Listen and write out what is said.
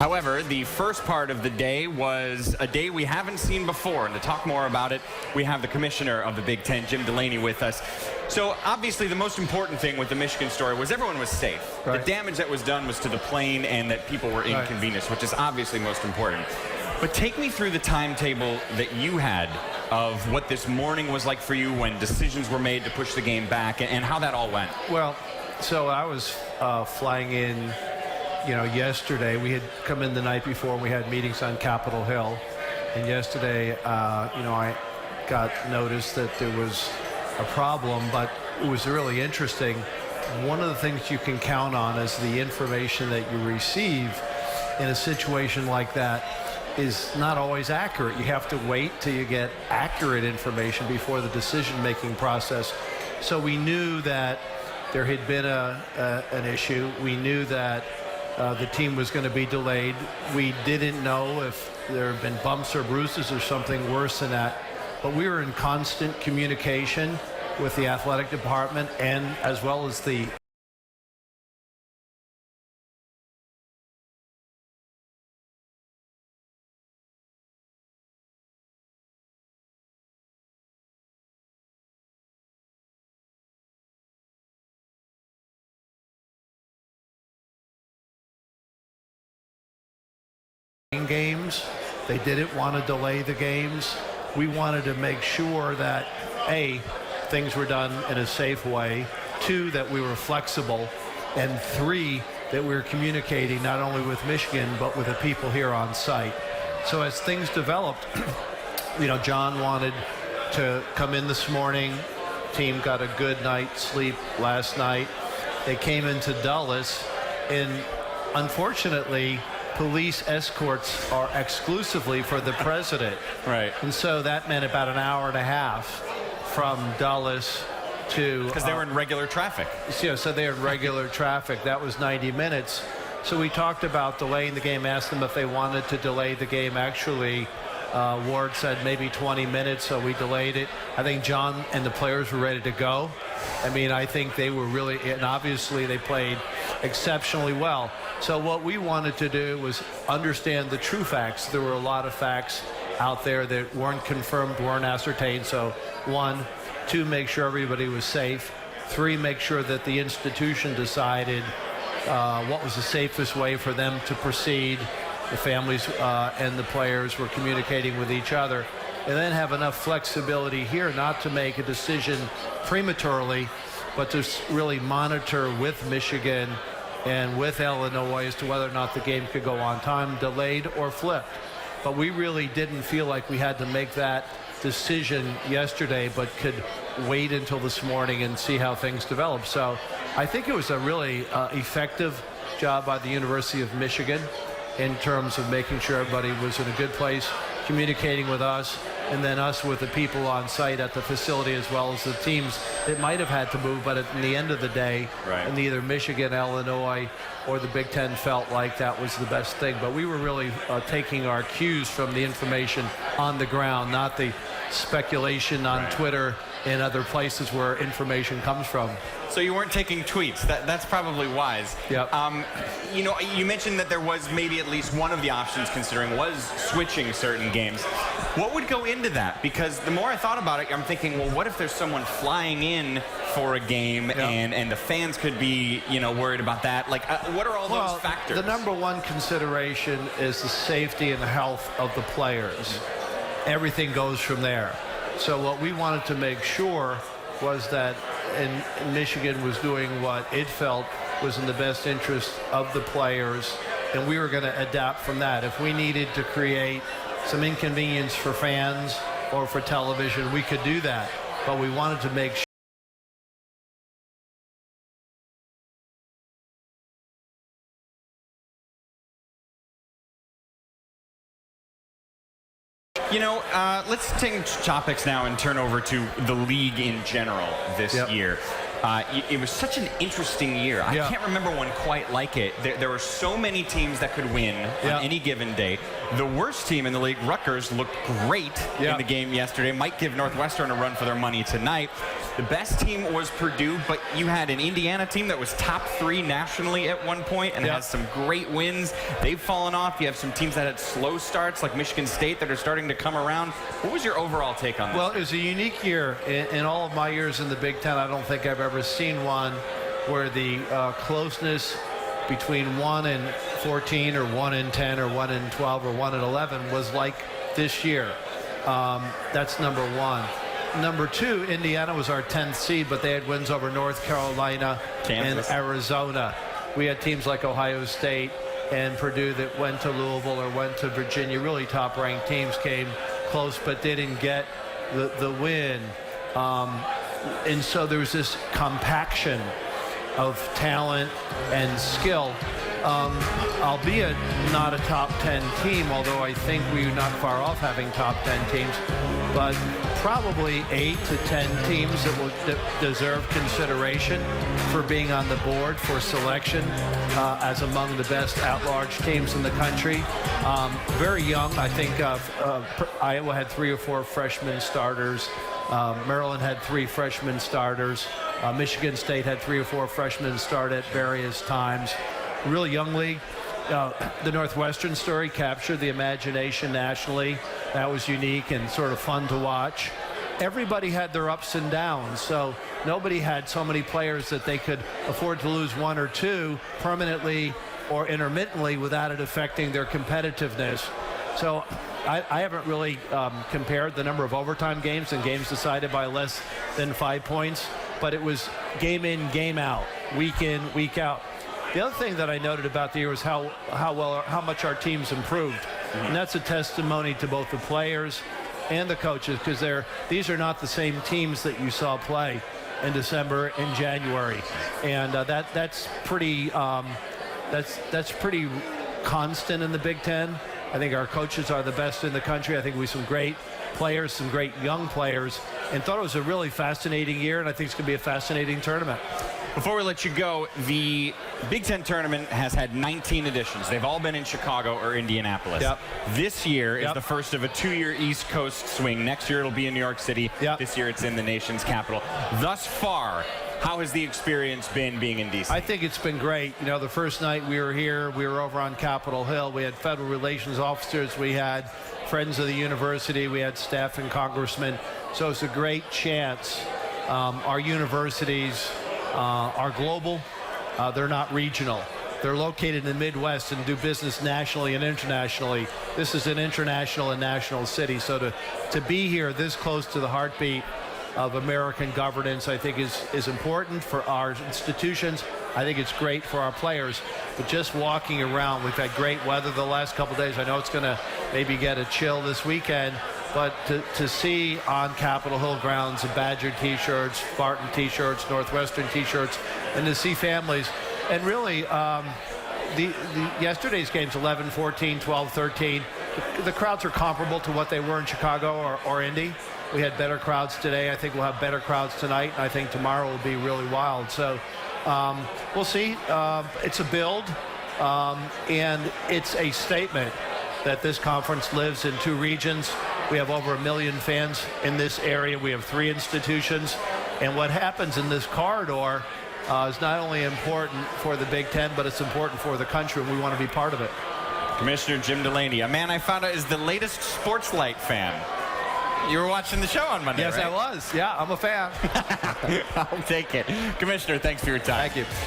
However, the first part of the day was a day we haven't seen before, and to talk more about it, we have the commissioner of the Big Ten, Jim Delany, with us. So obviously the most important thing with the Michigan story was everyone was safe. Right. The damage that was done was to the plane and that people were inconvenienced, which is obviously most important. But take me through the timetable that you had of what this morning was like for you when decisions were made to push the game back and how that all went. Well, so I was flying in, yesterday. We had come in the night before and we had meetings on Capitol Hill. And yesterday, I got notice that there was a problem, but it was really interesting. One of the things you can count on is the information that you receive in a situation like that is not always accurate. You have to wait till you get accurate information before the decision-making process. So we knew that there had been an issue. We knew that the team was going to be delayed. We didn't know if there had been bumps or bruises or something worse than that. But we were in constant communication with the athletic department and as well as the games. They didn't want to delay the games. We wanted to make sure that A, things were done in a safe way, 2, that we were flexible, and 3, that we were communicating not only with Michigan but with the people here on site. So as things developed, John wanted to come in this morning. Team got a good night's sleep last night. They came into Dulles, and unfortunately police escorts are exclusively for the president. Right. And so that meant about an hour and a half from Dulles to... Because they were in regular traffic. So they were in regular traffic. That was 90 minutes. So we talked about delaying the game, asked them if they wanted to delay the game. Actually, Ward said maybe 20 minutes, so we delayed it. I think John and the players were ready to go. I think they were really, and obviously they played exceptionally well. So what we wanted to do was understand the true facts. There were a lot of facts out there that weren't confirmed, weren't ascertained. So 1, 2, make sure everybody was safe. 3, make sure that the institution decided what was the safest way for them to proceed. The families and the players were communicating with each other. And then have enough flexibility here not to make a decision prematurely, but to really monitor with Michigan and with Illinois as to whether or not the game could go on time, delayed or flipped. But we really didn't feel like we had to make that decision yesterday, but could wait until this morning and see how things develop. So I think it was a really effective job by the University of Michigan in terms of making sure everybody was in a good place, communicating with us, and then us with the people on site at the facility as well as the teams that might have had to move, but at the end of the day, neither Michigan, Illinois, or the Big Ten felt like that was the best thing. But we were really taking our cues from the information on the ground, not the speculation on Twitter and other places where information comes from. So you weren't taking tweets. That's probably wise. Yep. You mentioned that there was maybe at least one of the options considering was switching certain games. What would go into that? Because the more I thought about it, I'm thinking, well, what if there's someone flying in for a game and the fans could be, worried about that? Like, what are all those factors? The number one consideration is the safety and the health of the players. Everything goes from there. So what we wanted to make sure was that Michigan was doing what it felt was in the best interest of the players, and we were going to adapt from that. If we needed to create some inconvenience for fans or for television, we could do that. But we wanted to make sure let's change topics now and turn over to the league in general this year. It was such an interesting year. I can't remember one quite like it. There were so many teams that could win on any given day. The worst team in the league, Rutgers, looked great in the game yesterday. Might give Northwestern a run for their money tonight. The best team was Purdue, but you had an Indiana team that was top 3 nationally at one point and has some great wins. They've fallen off. You have some teams that had slow starts like Michigan State that are starting to come around. What was your overall take on this? Well, it was a unique year. In all of my years in the Big Ten, I don't think I've ever seen one where the closeness between 1 and 14 or 1 and 10 or 1 and 12 or 1 and 11 was like this year. That's number one. Number two, Indiana was our 10th seed, but they had wins over North Carolina and Arizona. We had teams like Ohio State and Purdue that went to Louisville or went to Virginia. Really top-ranked teams came close but didn't get the win. And so there was this compaction of talent and skill, albeit not a top 10 team, although I think we're not far off having top 10 teams, but probably 8 to 10 teams that deserve consideration for being on the board for selection as among the best at-large teams in the country. Very young. I think Iowa had 3 or 4 freshman starters. Maryland had 3 freshman starters. Michigan State had 3 or 4 freshmen start at various times. Really young league. The Northwestern story captured the imagination nationally. That was unique and sort of fun to watch. Everybody had their ups and downs, so nobody had so many players that they could afford to lose 1 or 2 permanently or intermittently without it affecting their competitiveness. So I haven't really compared the number of overtime games and games decided by less than 5 points, but it was game in, game out, week in, week out. The other thing that I noted about the year was how much our teams improved. And that's a testimony to both the players and the coaches, because these are not the same teams that you saw play in December and January. And that's pretty constant in the Big Ten. I think our coaches are the best in the country. I think we have some great players, some great young players, and thought it was a really fascinating year, and I think it's going to be a fascinating tournament. Before we let you go, the Big Ten tournament has had 19 editions. They've all been in Chicago or Indianapolis. This year is the first of a 2-year East Coast swing. Next year it'll be in New York City. This year it's in the nation's capital. Thus far, how has the experience been being in D.C.? I think it's been great. You know, the first night we were here, we were over on Capitol Hill. We had federal relations officers. We had friends of the university. We had staff and congressmen. So it's a great chance. Our universities are global. They're not regional. They're located in the Midwest and do business nationally and internationally. This is an international and national city. So to be here this close to the heartbeat of American governance, I think is important for our institutions. I think it's great for our players. But just walking around, we've had great weather the last couple of days. I know it's going to maybe get a chill this weekend. But to see on Capitol Hill grounds Badger T-shirts, Spartan T-shirts, Northwestern T-shirts, and to see families, and really yesterday's games, 11, 14, 12, 13, the crowds are comparable to what they were in Chicago or Indy. We had better crowds today. I think we'll have better crowds tonight, and I think tomorrow will be really wild. So we'll see. It's a build, and it's a statement that this conference lives in 2 regions. We have over 1 million fans in this area. We have 3 institutions. And what happens in this corridor is not only important for the Big Ten, but it's important for the country, and we want to be part of it. Commissioner Jim Delany, a man I found out is the latest Sports Light fan. You were watching the show on Monday, Yes, right? I was. Yeah, I'm a fan. I'll take it. Commissioner, thanks for your time. Thank you.